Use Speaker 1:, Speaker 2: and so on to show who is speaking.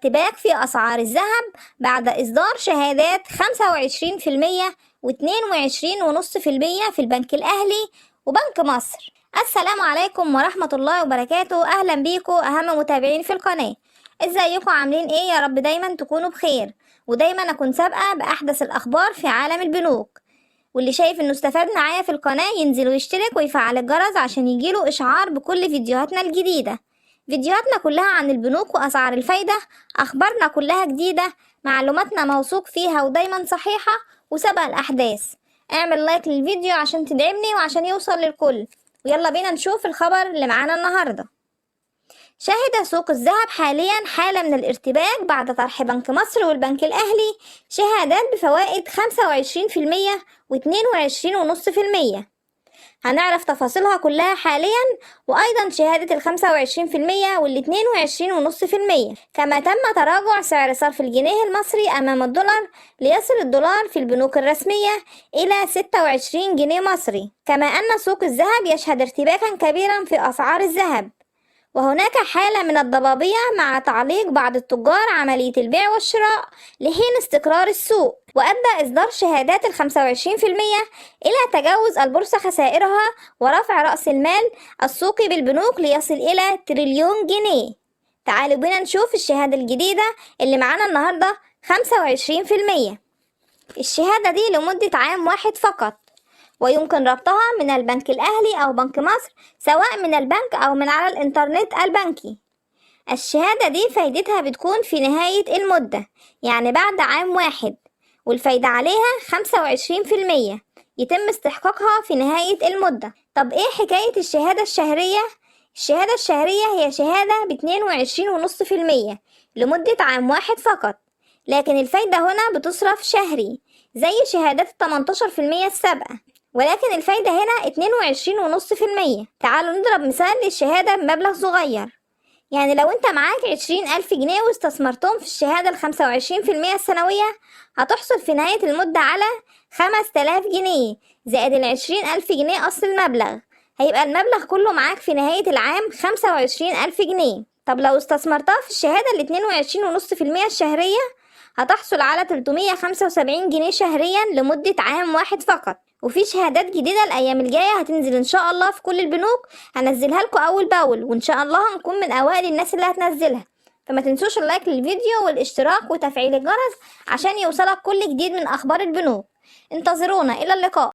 Speaker 1: ارتباك في أسعار الذهب بعد إصدار شهادات 25% و22.5% في البنك الأهلي وبنك مصر. السلام عليكم ورحمة الله وبركاته. أهلا بيكم أهم متابعين في القناة. ازيكم عاملين ايه؟ يا رب دايما تكونوا بخير ودايما أكون سابقة بأحدث الأخبار في عالم البنوك. واللي شايف انه استفاد معايا في القناة ينزل ويشترك ويفعل الجرس عشان يجيله إشعار بكل فيديوهاتنا الجديدة. فيديوهاتنا كلها عن البنوك وأسعار الفايدة، أخبارنا كلها جديدة، معلوماتنا موثوق فيها ودايما صحيحة وسبق الأحداث. اعمل لايك للفيديو عشان تدعمني وعشان يوصل للكل. ويلا بينا نشوف الخبر اللي معانا النهاردة. شهد سوق الذهب حاليا حالة من الارتباك بعد طرح بنك مصر والبنك الأهلي شهادات بفوائد 25% و22.5%. هنعرف تفاصيلها كلها حاليا، وأيضا شهادة 25% وال22.5%. كما تم تراجع سعر صرف الجنيه المصري أمام الدولار ليصل الدولار في البنوك الرسمية إلى 26 جنيه مصري. كما أن سوق الذهب يشهد ارتباكا كبيرا في أسعار الذهب، وهناك حالة من الضبابية مع تعليق بعض التجار عملية البيع والشراء لحين استقرار السوق. وأدى إصدار شهادات 25% إلى تجاوز البورصة خسائرها ورفع رأس المال السوقي بالبنوك ليصل إلى تريليون جنيه. تعالوا بينا نشوف الشهادة الجديدة اللي معانا النهاردة. 25%. الشهادة دي لمدة عام واحد فقط، ويمكن ربطها من البنك الأهلي أو بنك مصر، سواء من البنك أو من على الإنترنت البنكي. الشهادة دي فايدتها بتكون في نهاية المدة، يعني بعد عام واحد، والفايدة عليها 25% يتم استحقاقها في نهاية المدة. طب إيه حكاية الشهادة الشهرية؟ الشهادة الشهرية هي شهادة ب22.5% لمدة عام واحد فقط، لكن الفايدة هنا بتصرف شهري زي شهادات 18% السابقة، ولكن الفايدة هنا 22.5%. تعالوا نضرب مثال للشهادة بمبلغ صغير. يعني لو انت معاك 20,000 جنيه واستثمرتهم في الشهادة 25% السنوية، هتحصل في نهاية المدة على 5000 جنيه زائد 20,000 جنيه أصل المبلغ. هيبقى المبلغ كله معاك في نهاية العام 25,000 جنيه. طب لو استثمرتها في الشهادة 22.5% الشهرية، هتحصل على 375 جنيه شهريا لمدة عام واحد فقط. وفي شهادات جديدة الأيام الجاية هتنزل إن شاء الله في كل البنوك، هنزلها لكم أول بأول، وإن شاء الله هنكون من أوائل الناس اللي هتنزلها. فما تنسوش اللايك للفيديو والاشتراك وتفعيل الجرس عشان يوصلك كل جديد من أخبار البنوك. انتظرونا، إلى اللقاء.